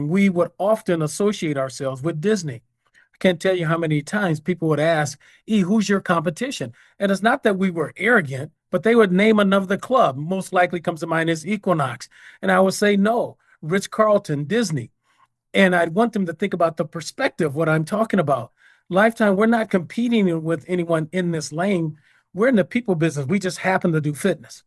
and we would often associate ourselves with Disney. I can't tell you how many times people would ask, E, who's your competition? And it's not that we were arrogant, but they would name another club. Most likely comes to mind is Equinox. And I would say, no, Ritz-Carlton, Disney. And I'd want them to think about the perspective, what I'm talking about. Lifetime, we're not competing with anyone in this lane. We're in the people business. We just happen to do fitness.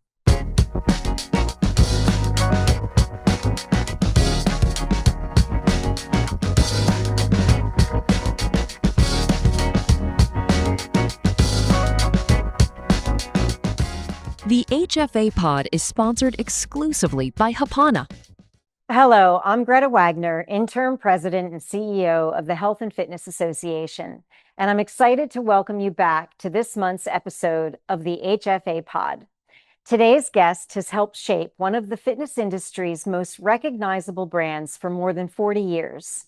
The HFA Pod is sponsored exclusively by Hapana. Hello, I'm Greta Wagner, Interim President and CEO of the Health and Fitness Association, and I'm excited to welcome you back to this month's episode of the HFA Pod. Today's guest has helped shape one of the fitness industry's most recognizable brands for more than 40 years.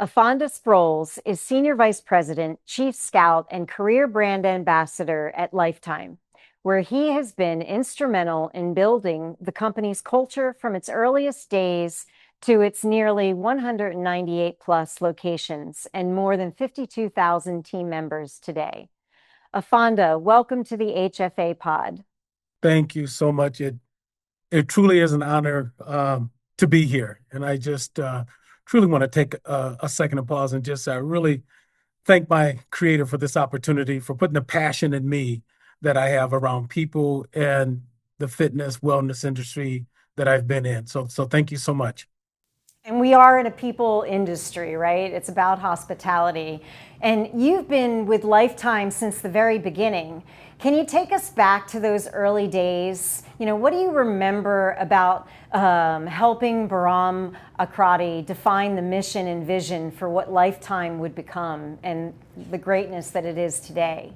Efonda Sproles is Senior Vice President, Chief Scout, and Career Brand Ambassador at Lifetime, where he has been instrumental in building the company's culture from its earliest days to its nearly 198 plus locations and more than 52,000 team members today. Efonda, welcome to the HFA Pod. Thank you so much. It truly is an honor to be here. And I just truly want to take a second to pause and just really thank my creator for this opportunity, for putting the passion in me that I have around people and the fitness wellness industry that I've been in. So thank you so much. And we are in a people industry, right? It's about hospitality. And you've been with Lifetime since the very beginning. Can you take us back to those early days? You know, what do you remember about helping Bahram Akradi define the mission and vision for what Lifetime would become and the greatness that it is today?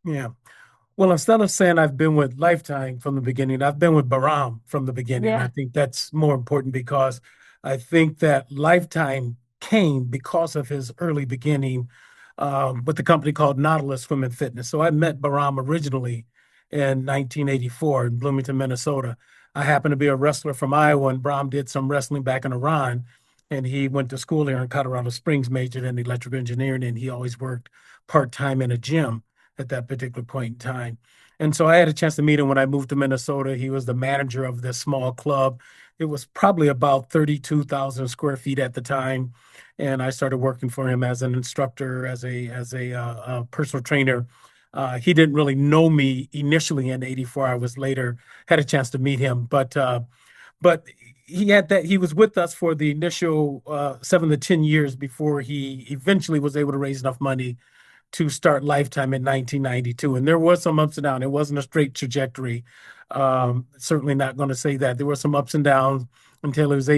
Yeah. Well, instead of saying I've been with Lifetime from the beginning, I've been with Bahram from the beginning. Yeah. I think that's more important because I think that Lifetime came because of his early beginning with the company called Nautilus Swim and Fitness. So I met Bahram originally in 1984 in Bloomington, Minnesota. I happened to be a wrestler from Iowa, and Bahram did some wrestling back in Iran. And he went to school here in Colorado Springs, majored in electrical engineering, and he always worked part-time in a gym at that particular point in time. And so I had a chance to meet him when I moved to Minnesota. He was the manager of this small club. It was probably about 32,000 square feet at the time. And I started working for him as an instructor, as a personal trainer. He didn't really know me initially in '84. I was later, had a chance to meet him. But he was with us for the initial 7 to 10 years before he eventually was able to raise enough money to start Lifetime in 1992. And there was some ups and downs. It wasn't a straight trajectory. Certainly not going to say that. There were some ups and downs until he was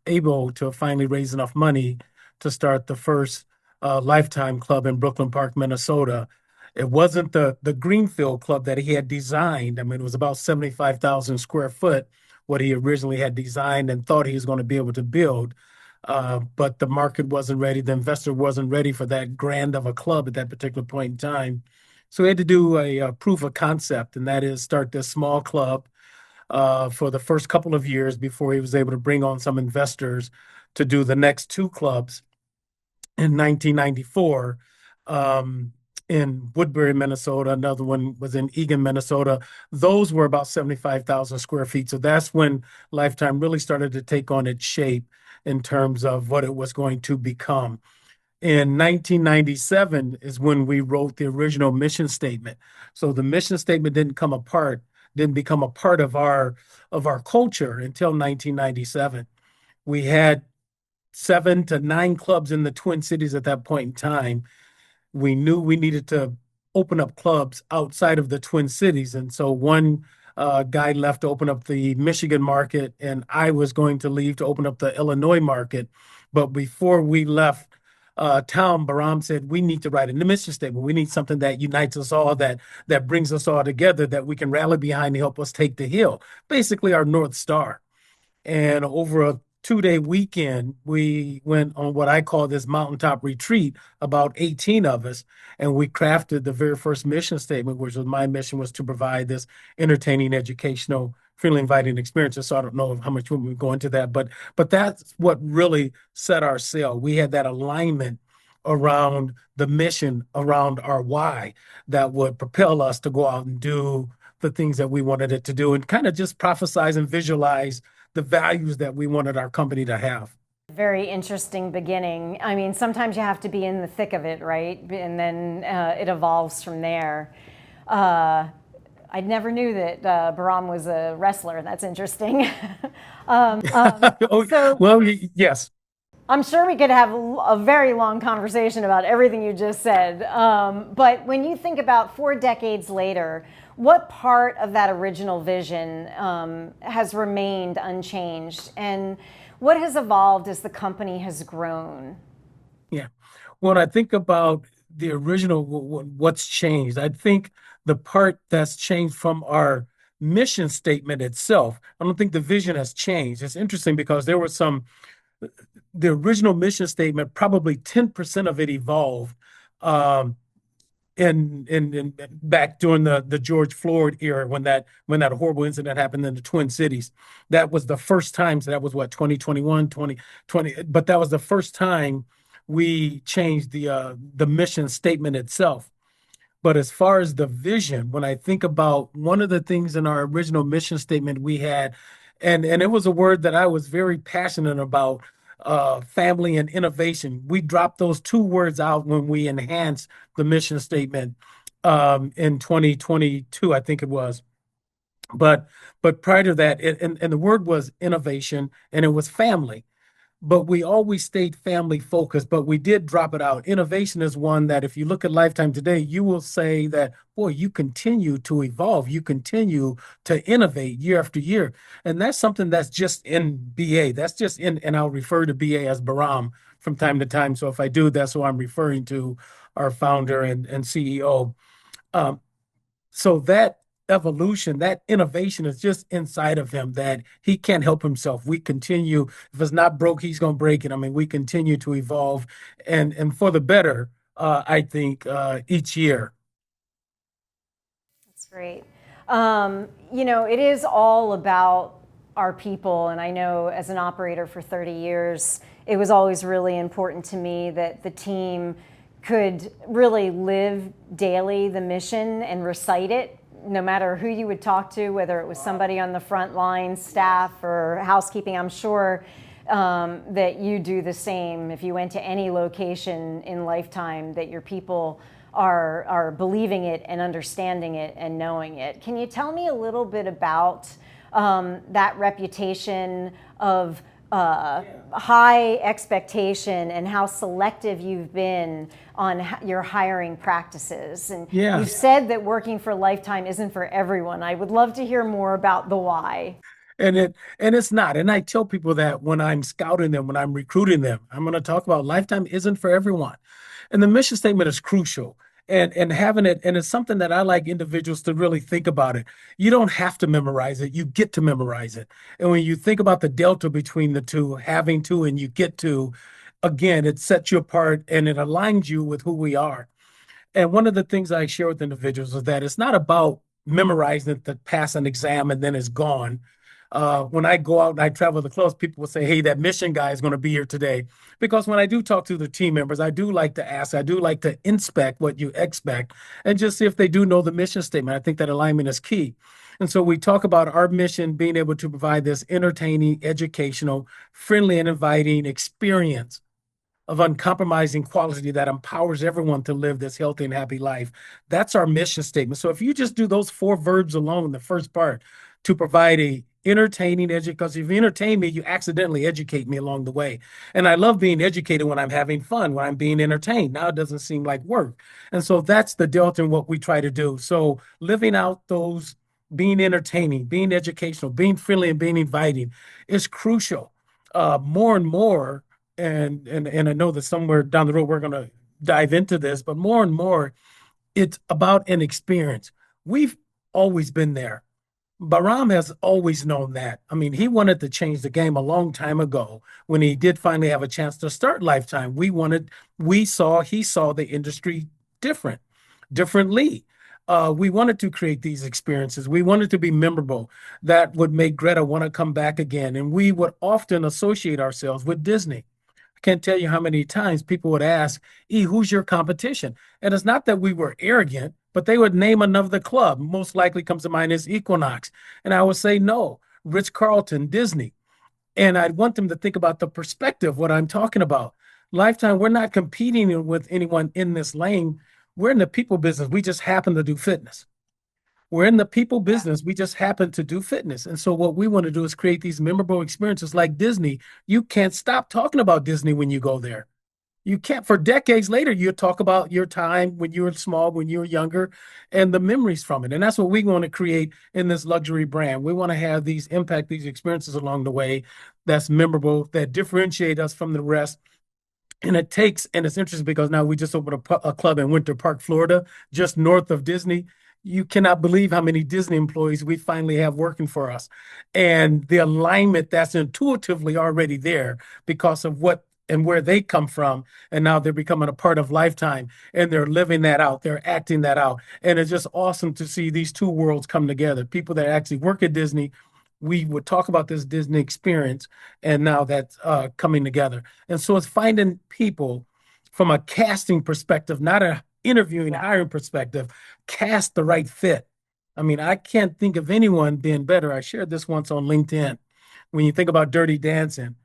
able to finally raise enough money to start the first Lifetime club in Brooklyn Park, Minnesota. It wasn't the Greenfield club that he had designed. I mean, it was about 75,000 square foot, what he originally had designed and thought he was going to be able to build. But the market wasn't ready. The investor wasn't ready for that grand of a club at that particular point in time. So we had to do a proof of concept, and that is start this small club for the first couple of years before he was able to bring on some investors to do the next two clubs in 1994 in Woodbury, Minnesota. Another one was in Eagan, Minnesota. Those were about 75,000 square feet. So that's when Lifetime really started to take on its shape in terms of what it was going to become. In 1997 is when we wrote the original mission statement. So the mission statement didn't become a part of our culture until 1997. We had 7 to 9 clubs in the Twin Cities at that point in time. We knew we needed to open up clubs outside of the Twin Cities. And so one guy left to open up the Michigan market, and I was going to leave to open up the Illinois market. But before we left town, Bahram said, we need to write a mission statement. We need something that unites us all, that brings us all together, that we can rally behind to help us take the hill, basically our North Star. And over a 2-day weekend, we went on what I call this mountaintop retreat, about 18 of us, and we crafted the very first mission statement, which was my mission was to provide this entertaining, educational, friendly, inviting experiences. So I don't know how much we would go into that, but that's what really set our sail. We had that alignment around the mission, around our why, that would propel us to go out and do the things that we wanted it to do, and kind of just prophesize and visualize the values that we wanted our company to have. Very interesting beginning. I mean, sometimes you have to be in the thick of it, right? And then it evolves from there. Uh, I never knew that Bahram was a wrestler. That's interesting. um, um, Oh, so well, yes. I'm sure we could have a very long conversation about everything you just said. But when you think about 4 decades later, what part of that original vision has remained unchanged? And what has evolved as the company has grown? Yeah. When I think about the original, what's changed, I think the part that's changed from our mission statement itself, I don't think the vision has changed. It's interesting because there were some, the original mission statement, probably 10% of it evolved um, in back during the George Floyd era, when that horrible incident happened in the Twin Cities. That was the first time. So that was what, 2021, 2020. But that was the first time we changed the mission statement itself. But as far as the vision, when I think about one of the things in our original mission statement we had, and it was a word that I was very passionate about, family and innovation. We dropped those two words out when we enhanced the mission statement in 2022, I think it was. But prior to that, and the word was innovation, and it was family, but we always stayed family focused, but we did drop it out. Innovation is one that if you look at Lifetime today, you will say that, boy, you continue to evolve, you continue to innovate year after year. And that's something that's just in BA. That's just in, and I'll refer to BA as Bahram from time to time. So if I do, that's who I'm referring to, our founder and CEO. Um, so that evolution, that innovation is just inside of him, that he can't help himself. We continue, if it's not broke, he's going to break it. I mean, we continue to evolve and for the better, I think, each year. That's great. It is all about our people. And I know as an operator for 30 years, it was always really important to me that the team could really live daily the mission and recite it, no matter who you would talk to, whether it was somebody on the front line, staff, or housekeeping. I'm sure that you do the same. If you went to any location in Lifetime, that your people are believing it and understanding it and knowing it. Can you tell me a little bit about that reputation of high expectation and how selective you've been on your hiring practices? And Yeah. you've said that working for Lifetime isn't for everyone. I would love to hear more about the why. And it's not. And I tell people that when I'm scouting them, when I'm recruiting them, I'm going to talk about Lifetime isn't for everyone. And the mission statement is crucial. And having it, and it's something that I like individuals to really think about it. You don't have to memorize it, you get to memorize it. And when you think about the delta between the two, having to and you get to, again, it sets you apart and it aligns you with who we are. And one of the things I share with individuals is that it's not about memorizing it to pass an exam and then it's gone. When I go out and I travel the close, people will say, hey, that mission guy is going to be here today. Because when I do talk to the team members, I do like to ask, I do like to inspect what you expect and just see if they do know the mission statement. I think that alignment is key. And so we talk about our mission being able to provide this entertaining, educational, friendly, and inviting experience of uncompromising quality that empowers everyone to live this healthy and happy life. That's our mission statement. So if you just do those four verbs alone, the first part, to provide a entertaining education, because if you entertain me, you accidentally educate me along the way. And I love being educated when I'm having fun, when I'm being entertained. Now it doesn't seem like work. And so that's the delta in what we try to do. So living out those, being entertaining, being educational, being friendly, and being inviting is crucial. More and more, and I know that somewhere down the road we're going to dive into this, but more and more, it's about an experience. We've always been there. Bahram has always known that. I mean, he wanted to change the game a long time ago when he did finally have a chance to start Lifetime. He saw the industry different, differently. We wanted to create these experiences. We wanted to be memorable that would make Greta want to come back again. And we would often associate ourselves with Disney. I can't tell you how many times people would ask, who's your competition? And it's not that we were arrogant, but they would name another club. Most likely comes to mind is Equinox. And I would say, no, Ritz-Carlton, Disney. And I'd want them to think about the perspective, what I'm talking about. Lifetime, we're not competing with anyone in this lane. We're in the people business. We just happen to do fitness. We're in the people business. We just happen to do fitness. And so what we want to do is create these memorable experiences like Disney. You can't stop talking about Disney when you go there. You can't, for decades later, you talk about your time when you were small, when you were younger, and the memories from it. And that's what we want to create in this luxury brand. We want to have these impact, these experiences along the way that's memorable, that differentiate us from the rest. And it's interesting because now we just opened a club in Winter Park, Florida, just north of Disney. You cannot believe how many Disney employees we finally have working for us. And the alignment that's intuitively already there because of what and where they come from. And now they're becoming a part of Lifetime and they're living that out. They're acting that out. And it's just awesome to see these two worlds come together. People that actually work at Disney, we would talk about this Disney experience, and now that's coming together. And so it's finding people from a casting perspective, not a interviewing, hiring perspective, cast the right fit. I mean, I can't think of anyone being better. I shared this once on LinkedIn. When you think about Dirty Dancing,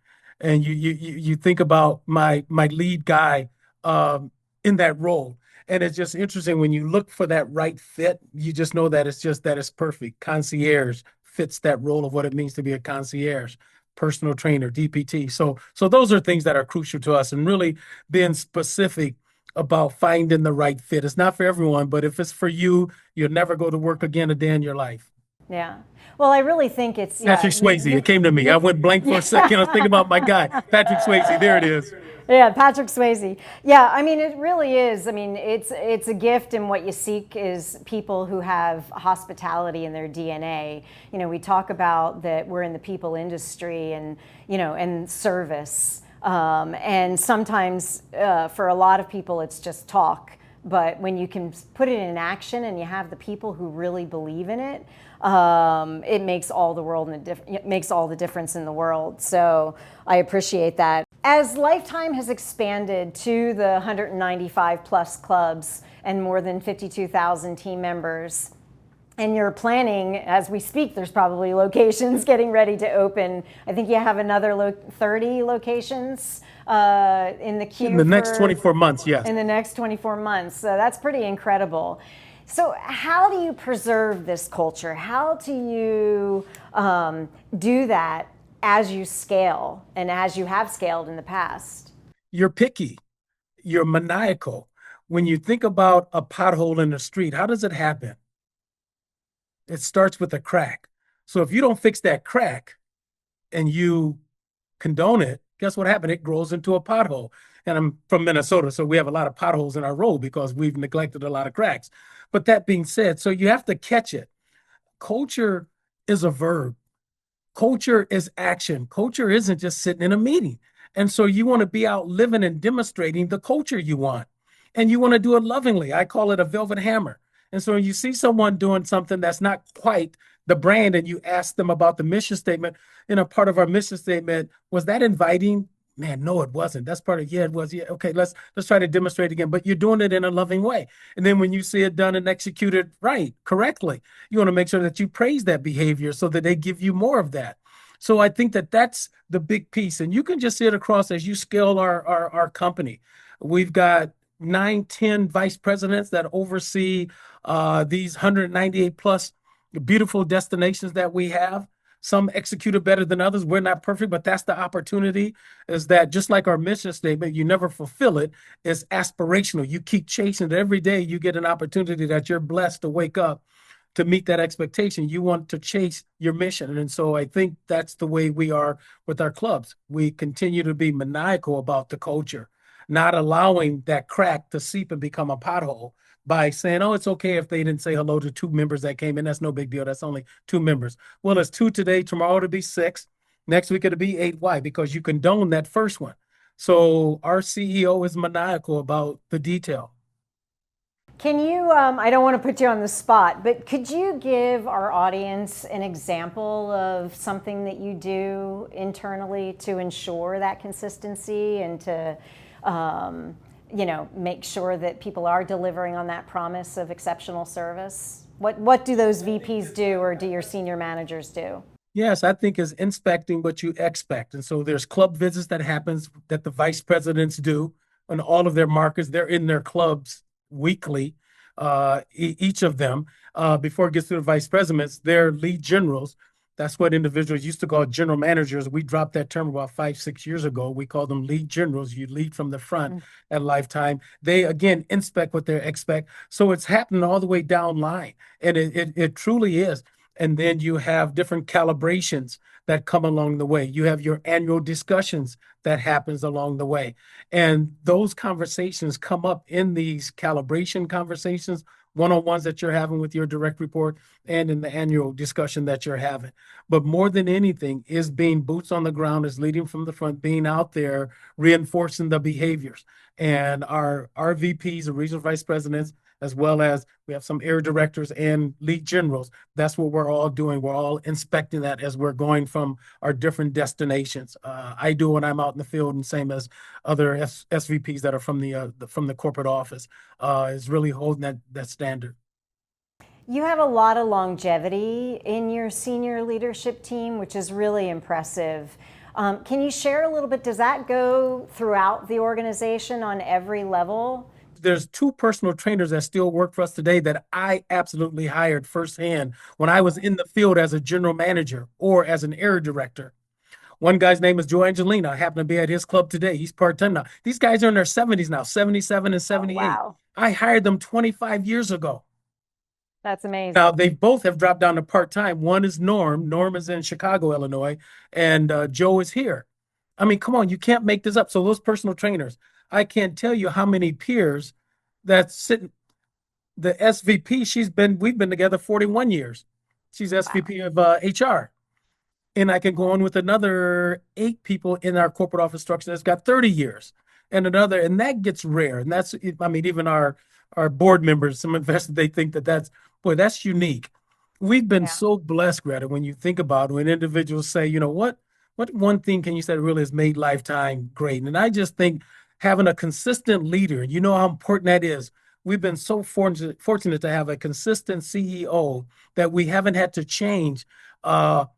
and you think about my lead guy in that role, and it's just interesting when you look for that right fit. You just know that it's perfect. Concierge fits that role of what it means to be a concierge, personal trainer, DPT. So those are things that are crucial to us, and really being specific about finding the right fit. It's not for everyone, but if it's for you, you'll never go to work again a day in your life. Yeah. Well, I really think it's Patrick Swayze. It came to me. I went blank for a second. I was thinking about my guy, Patrick Swayze. There it is. Yeah, Patrick Swayze. Yeah, I mean, it really is. I mean, it's a gift, and what you seek is people who have hospitality in their DNA. You know, we talk about that we're in the people industry, and and service. And sometimes for a lot of people, it's just talk. But when you can put it in action, and you have the people who really believe in it, it makes all the difference in the world. So I appreciate that. As Lifetime has expanded to the 195 plus clubs and more than 52,000 team members, and you're planning, as we speak, there's probably locations getting ready to open. I think you have another 30 locations in the queue. In the next 24 months, yes. In the next 24 months. So that's pretty incredible. So how do you preserve this culture? How do you do that as you scale and as you have scaled in the past? You're picky. You're maniacal. When you think about a pothole in the street, how does it happen? It starts with a crack. So if you don't fix that crack and you condone it, guess what happened? It grows into a pothole. And I'm from Minnesota, so we have a lot of potholes in our road because we've neglected a lot of cracks. But that being said, so you have to catch it. Culture is a verb. Culture is action. Culture isn't just sitting in a meeting. And so you want to be out living and demonstrating the culture you want. And you want to do it lovingly. I call it a velvet hammer. And so when you see someone doing something that's not quite the brand and you ask them about the mission statement, a part of our mission statement, was that inviting? Man, no, it wasn't. That's part of, yeah, it was. Yeah, okay, let's try to demonstrate again. But you're doing it in a loving way. And then when you see it done and executed right, correctly, you want to make sure that you praise that behavior so that they give you more of that. So I think that that's the big piece. And you can just see it across as you scale our company. We've got 9, 10 vice presidents that oversee these 198 plus beautiful destinations that we have. Some executed better than others. We're not perfect, but that's the opportunity, is that just like our mission statement, you never fulfill it. It's aspirational. You keep chasing it every day. You get an opportunity that you're blessed to wake up to meet that expectation. You want to chase your mission. And so I think that's the way we are with our clubs. We continue to be maniacal about the culture, not allowing that crack to seep and become a pothole, by saying, oh, it's okay if they didn't say hello to two members that came in. That's no big deal. That's only two members. Well, it's two today. Tomorrow it'll be six. Next week it'll be eight. Why? Because you condone that first one. So our CEO is maniacal about the detail. Can you, I don't want to put you on the spot, but could you give our audience an example of something that you do internally to ensure that consistency and to, make sure that people are delivering on that promise of exceptional service? What do those VPs do, or do your senior managers do? Yes, I think is inspecting what you expect. And so there's club visits that happens that the vice presidents do on all of their markets. They're in their clubs weekly, each of them. Before it gets to the vice presidents, they're lead generals. That's what individuals used to call general managers. We dropped that term about 5, 6 years ago. We call them lead generals. You lead from the front at Lifetime. They, again, inspect what they expect. So it's happening all the way down line. And it truly is. And then you have different calibrations that come along the way. You have your annual discussions that happens along the way. And those conversations come up in these calibration conversations, one-on-ones that you're having with your direct report and in the annual discussion that you're having. But more than anything is being boots on the ground, is leading from the front, being out there, reinforcing the behaviors. And our VPs, the regional vice presidents, as well as we have some area directors and lead generals. That's what we're all doing. We're all inspecting that as we're going from our different destinations. I do when I'm out in the field, and same as other SVPs that are from the corporate office, is really holding that standard. You have a lot of longevity in your senior leadership team, which is really impressive. Can you share a little bit? Does that go throughout the organization on every level? There's two personal trainers that still work for us today that I absolutely hired firsthand when I was in the field as a general manager or as an area director. One guy's name is Joe Angelina. I happen to be at his club today. He's part-time now. These guys are in their 70s now, 77 and 78. Oh, wow. I hired them 25 years ago. That's amazing. Now, they both have dropped down to part-time. One is Norm. Norm is in Chicago, Illinois, and Joe is here. I mean, come on, you can't make this up. So those personal trainers, I can't tell you how many peers that's sitting. The SVP, we've been together 41 years. She's SVP of HR. And I can go on with another 8 people in our corporate office structure that's got 30 years. And that gets rare. And that's, I mean, even our board members, some investors, they think that's unique. We've been so blessed, Greta, when you think about it, when individuals say, you know, what one thing can you say that really has made Lifetime great? And I just think having a consistent leader, you know how important that is. We've been so fortunate to have a consistent CEO that we haven't had to change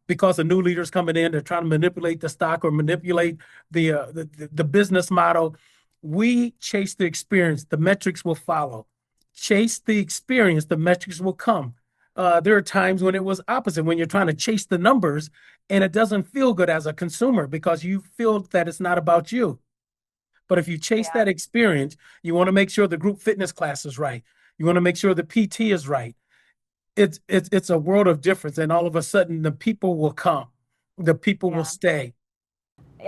because of new leaders coming in. They're trying to manipulate the stock or manipulate the business model. We chase the experience, the metrics will follow. Chase the experience, the metrics will come. There are times when it was opposite, when you're trying to chase the numbers and it doesn't feel good as a consumer because you feel that it's not about you. But if you chase that experience, you want to make sure the group fitness class is right. You want to make sure the PT is right. It's a world of difference. And all of a sudden, the people will come. The people will stay.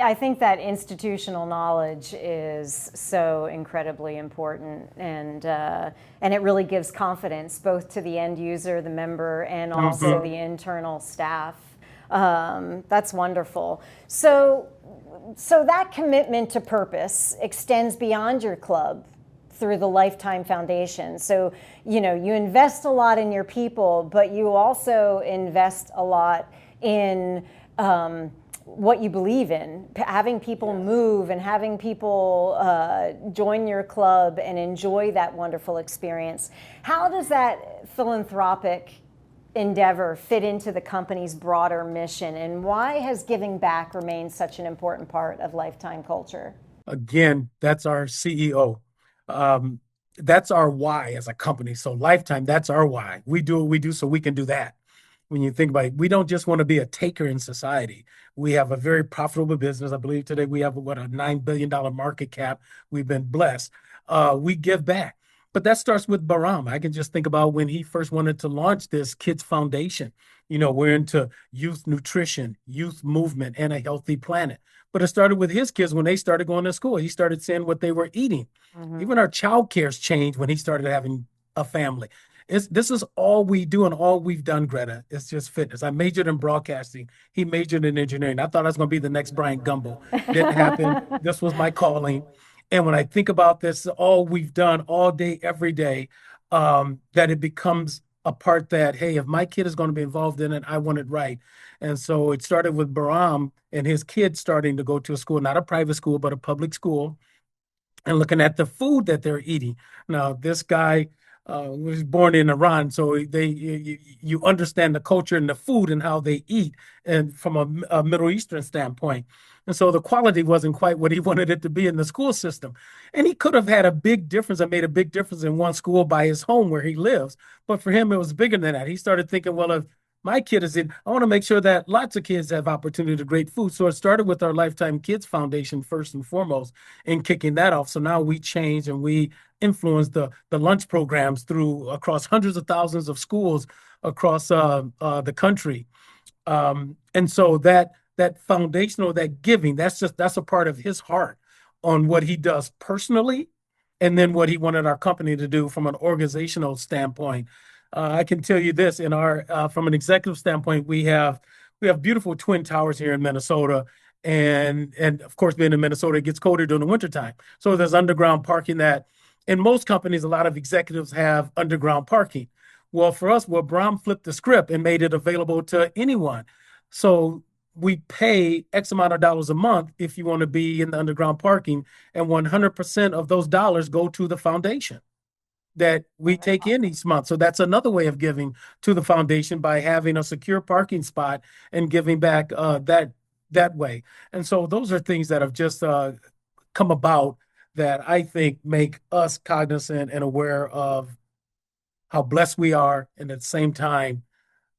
I think that institutional knowledge is so incredibly important, and it really gives confidence both to the end user, the member, and also the internal staff. That's wonderful. So that commitment to purpose extends beyond your club through the Lifetime Foundation. So, you invest a lot in your people, but you also invest a lot in what you believe in, having people move and having people join your club and enjoy that wonderful experience. How does that philanthropic endeavor fit into the company's broader mission, and why has giving back remained such an important part of Lifetime culture? Again, that's our CEO. That's our why as a company. So Lifetime, that's our why. We do what we do so we can do that. When you think about it, we don't just want to be a taker in society. We have a very profitable business. I believe today we have a $9 billion market cap. We've been blessed. We give back. But that starts with Bahram. I can just think about when he first wanted to launch this Kids Foundation. We're into youth nutrition, youth movement, and a healthy planet. But it started with his kids when they started going to school. He started seeing what they were eating. Even our child care's changed when he started having a family. This is all we do and all we've done, Greta. It's just fitness. I majored in broadcasting. He majored in engineering. I thought I was going to be the next Brian Gumble. Didn't happen. This was my calling. And when I think about this, all we've done all day, every day, that it becomes a part that, hey, if my kid is going to be involved in it, I want it right. And so it started with Bahram and his kids starting to go to a school, not a private school, but a public school, and looking at the food that they're eating. Now, this guy was born in Iran, so you understand the culture and the food and how they eat, and from a Middle Eastern standpoint. And so the quality wasn't quite what he wanted it to be in the school system. And he could have had a big difference and made a big difference in one school by his home where he lives. But for him, it was bigger than that. He started thinking, well, if my kid is in, I want to make sure that lots of kids have opportunity to great food. So it started with our Lifetime Kids Foundation first and foremost in kicking that off. So now we change and we influence the lunch programs through across hundreds of thousands of schools across the country. And so that foundational, that giving, that's a part of his heart on what he does personally, and then what he wanted our company to do from an organizational standpoint. I can tell you this in our from an executive standpoint, we have beautiful twin towers here in Minnesota. And of course, being in Minnesota, it gets colder during the wintertime. So there's underground parking that in most companies, a lot of executives have underground parking. Well, for us, well, Brom flipped the script and made it available to anyone. So we pay X amount of dollars a month if you want to be in the underground parking, and 100% of those dollars go to the foundation that we take in each month. So that's another way of giving to the foundation by having a secure parking spot and giving back that way. And so those are things that have just come about that I think make us cognizant and aware of how blessed we are, and at the same time,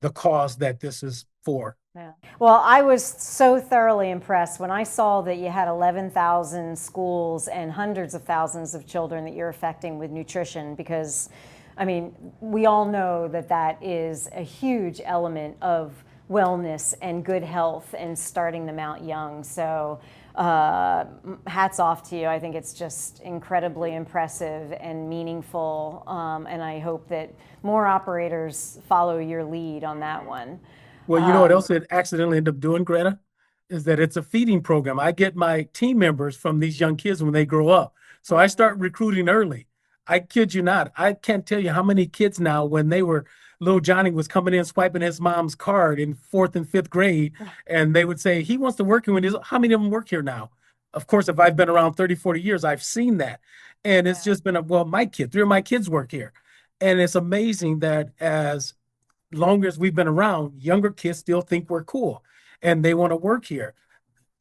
the cause that this is for. Yeah. Well, I was so thoroughly impressed when I saw that you had 11,000 schools and hundreds of thousands of children that you're affecting with nutrition, because, I mean, we all know that that is a huge element of wellness and good health and starting them out young. So hats off to you. I think it's just incredibly impressive and meaningful. And I hope that more operators follow your lead on that one. Well, you know what else it accidentally ended up doing, Greta? Is that it's a feeding program. I get my team members from these young kids when they grow up. So I start recruiting early. I kid you not. I can't tell you how many kids now, when they were little Johnny was coming in swiping his mom's card in fourth and fifth grade, and they would say, he wants to work here. How many of them work here now? Of course, if I've been around 30, 40 years, I've seen that. And it's just been, well, three of my kids work here. And it's amazing that as long as we've been around, younger kids still think we're cool and they want to work here.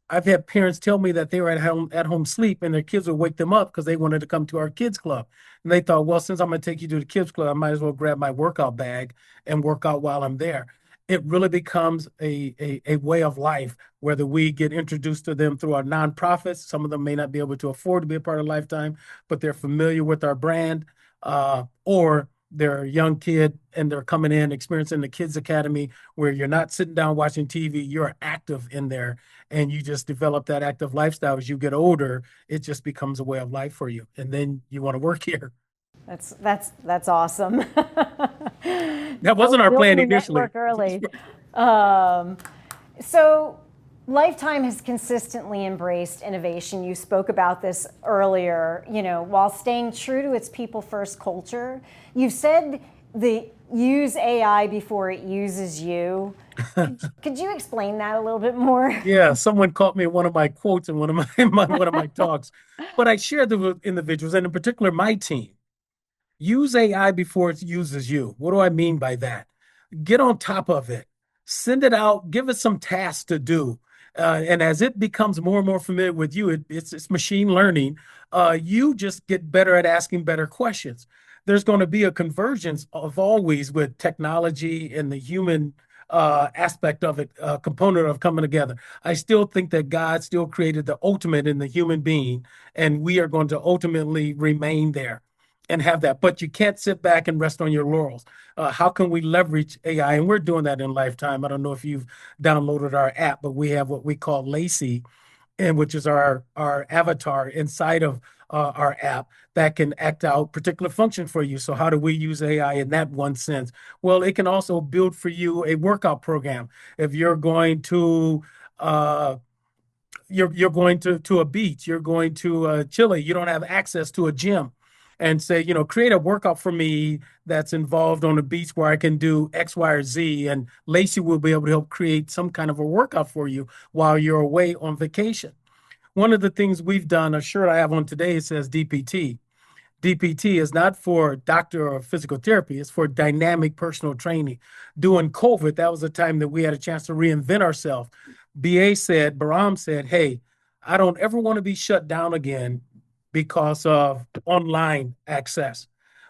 I've had parents tell me that they were at home sleep and their kids would wake them up because they wanted to come to our kids club. And they thought, well, since I'm going to take you to the kids club, I might as well grab my workout bag and work out while I'm there. It really becomes a way of life, whether we get introduced to them through our nonprofits. Some of them may not be able to afford to be a part of Lifetime, but they're familiar with our brand, or they're a young kid and they're coming in experiencing the Kids Academy, where you're not sitting down watching TV, you're active in there, and you just develop that active lifestyle. As you get older, it just becomes a way of life for you, and then you want to work here. That's awesome. That wasn't our plan initially. Network early. So Lifetime has consistently embraced innovation. You spoke about this earlier, while staying true to its people first culture. You said the use AI before it uses you. Could you explain that a little bit more? Yeah, someone caught me in one of my quotes in one of one of my talks. But I shared with individuals, and in particular my team. Use AI before it uses you. What do I mean by that? Get on top of it. Send it out. Give it some tasks to do. And as it becomes more and more familiar with you, it's machine learning. You just get better at asking better questions. There's going to be a convergence of always with technology and the human aspect of it, component of coming together. I still think that God still created the ultimate in the human being, and we are going to ultimately remain there and have that. But you can't sit back and rest on your laurels. How can we leverage AI? And we're doing that in Lifetime. I don't know if you've downloaded our app, but we have what we call Lacey. and which is our avatar inside of our app that can act out particular function for you. So how do we use AI in that one sense? Well, it can also build for you a workout program. If you're going to uh, you're going to a beach, you're going to Chile, you don't have access to a gym, and say, create a workout for me that's involved on the beach where I can do X, Y, or Z, and Lacey will be able to help create some kind of a workout for you while you're away on vacation. One of the things we've done, a shirt I have on today, it says DPT. DPT is not for doctor or physical therapy, it's for dynamic personal training. During COVID, that was a time that we had a chance to reinvent ourselves. Bahram said, hey, I don't ever want to be shut down again because of online access.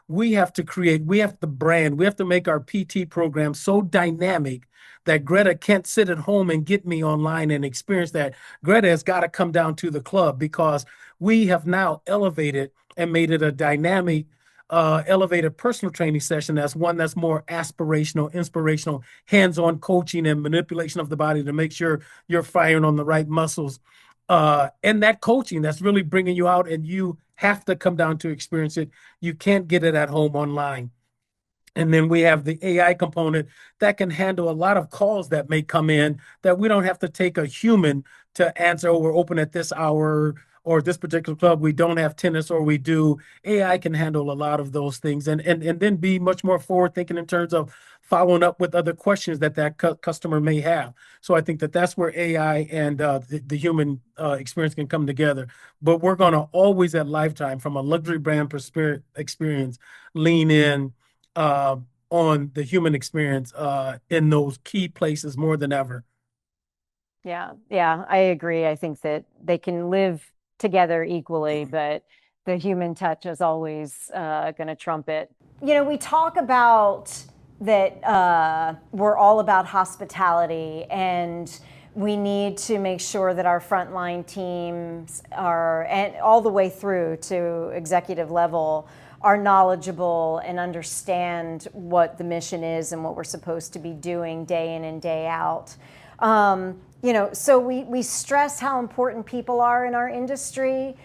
We have to brand, we have to make our PT program so dynamic that Greta can't sit at home and get me online and experience that. Greta has got to come down to the club because we have now elevated and made it a dynamic, elevated personal training session that's one that's more aspirational, inspirational, hands-on coaching and manipulation of the body to make sure you're firing on the right muscles. And that coaching that's really bringing you out, and you have to come down to experience it. You can't get it at home online. And then we have the AI component that can handle a lot of calls that may come in that we don't have to take a human to answer. Oh, we're open at this hour, or this particular club, we don't have tennis, or we do. AI can handle a lot of those things, and then be much more forward thinking in terms of following up with other questions that customer may have. So I think that that's where AI and the human experience can come together. But we're going to always at Lifetime, from a luxury brand experience, lean in uh, on the human experience in those key places more than ever. Yeah, I agree. I think that they can live together equally, but the human touch is always going to trump it. We talk about that we're all about hospitality, and we need to make sure that our frontline teams are, and all the way through to executive level, are knowledgeable and understand what the mission is and what we're supposed to be doing day in and day out. So we stress how important people are in our industry,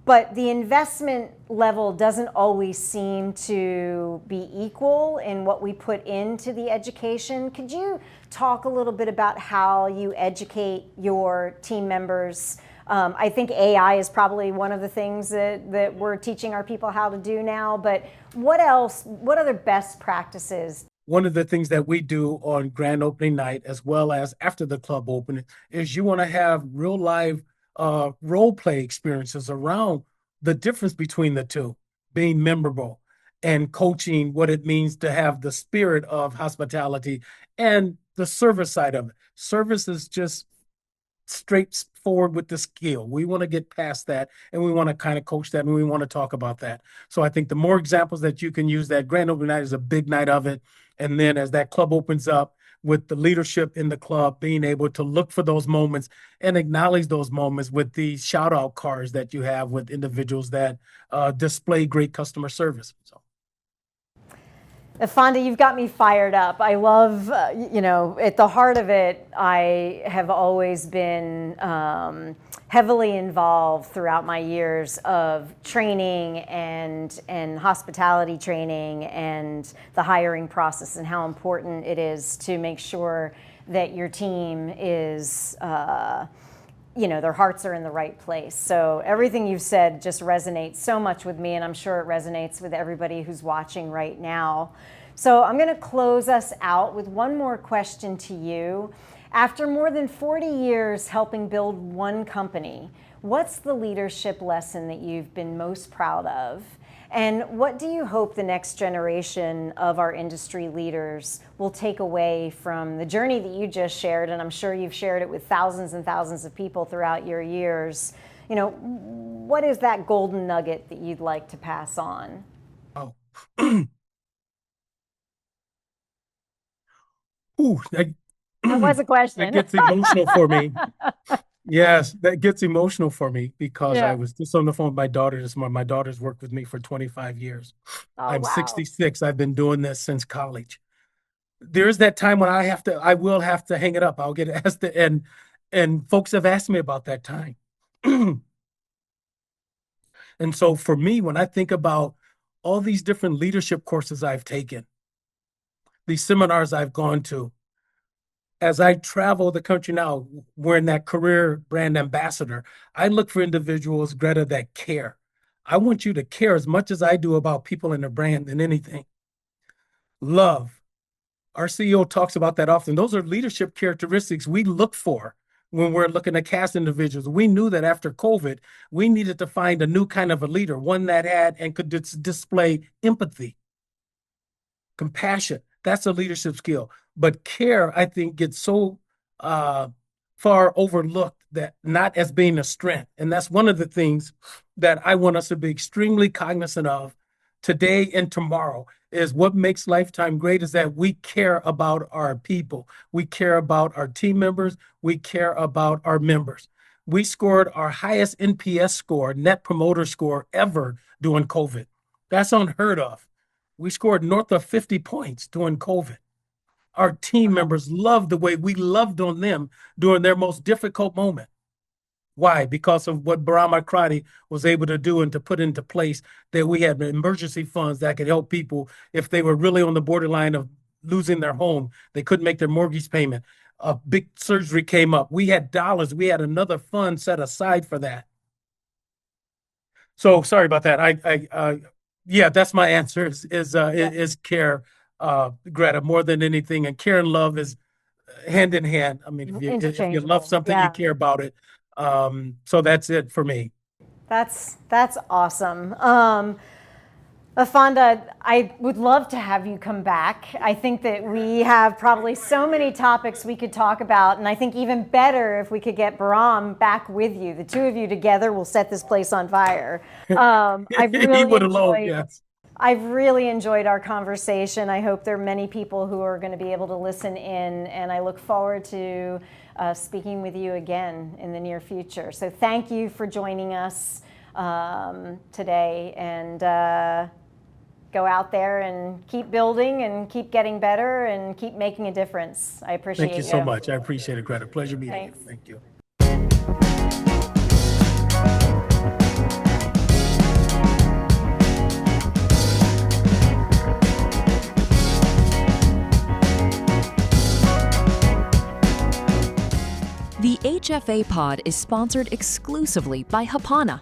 but the investment level doesn't always seem to be equal in what we put into the education. Could you talk a little bit about how you educate your team members? I think AI is probably one of the things that we're teaching our people how to do now, but what else, what other best practices? One of the things that we do on grand opening night, as well as after the club opening, is you want to have real live role play experiences around the difference between the two, being memorable and coaching what it means to have the spirit of hospitality and the service side of it. Service is just straightforward with the skill. We want to get past that, and we want to kind of coach that, and we want to talk about that. So I think the more examples that you can use, that grand opening night is a big night of it. And then as that club opens up, with the leadership in the club being able to look for those moments and acknowledge those moments with the shout out cards that you have with individuals that display great customer service. So. Efonda, you've got me fired up. I love, at the heart of it, I have always been heavily involved throughout my years of training and hospitality training and the hiring process, and how important it is to make sure that your team is their hearts are in the right place. So everything you've said just resonates so much with me, and I'm sure it resonates with everybody who's watching right now. So I'm going to close us out with one more question to you. After more than 40 years helping build one company, what's the leadership lesson that you've been most proud of? And what do you hope the next generation of our industry leaders will take away from the journey that you just shared? And I'm sure you've shared it with thousands and thousands of people throughout your years. What is that golden nugget that you'd like to pass on? Oh. Ooh, That was a question. That gets emotional for me. Yes, that gets emotional for me because I Yeah. was just on the phone with my daughter this morning. My daughter's worked with me for 25 years. Oh, I'm wow. 66. I've been doing this since college. There's that time when I will have to hang it up. I'll get asked to, And folks have asked me about that time. And so for me, when I think about all these different leadership courses I've taken, these seminars I've gone to, as I travel the country now, wearing that career brand ambassador, I look for individuals, Greta, that care. I want you to care as much as I do about people and their brand than anything. Love. Our CEO talks about that often. Those are leadership characteristics we look for when we're looking at cast individuals. We knew that after COVID, we needed to find a new kind of a leader, one that had and could display empathy, compassion. That's a leadership skill. But care, I think, gets so far overlooked that not as being a strength. And that's one of the things that I want us to be extremely cognizant of today and tomorrow is what makes Lifetime great is that we care about our people. We care about our team members. We care about our members. We scored our highest NPS score, Net Promoter Score, ever during COVID. That's unheard of. We scored north of 50 points during COVID. Our team members loved the way we loved on them during their most difficult moment. Why? Because of what Bahram Akradi was able to do and to put into place that we had emergency funds that could help people if they were really on the borderline of losing their home. They couldn't make their mortgage payment. A big surgery came up. We had dollars. We had another fund set aside for that. So sorry about that. Yeah, that's my answer is care, Greta, more than anything. And care and love is hand in hand. I mean, if you Interchangeable. love something, Yeah. you care about it. So that's it for me. That's awesome. Efonda, I would love to have you come back. I think that we have probably so many topics we could talk about, and I think even better if we could get Bahram back with you. The two of you together will set this place on fire. I've He really would alone, enjoyed. yes. I've really enjoyed our conversation. I hope there are many people who are going to be able to listen in, and I look forward to speaking with you again in the near future. So thank you for joining us today, and go out there and keep building and keep getting better and keep making a difference. I appreciate Thank you so much. I appreciate it, Greta. Pleasure meeting you. Thanks. Thank you. The HFA Pod is sponsored exclusively by Hapana,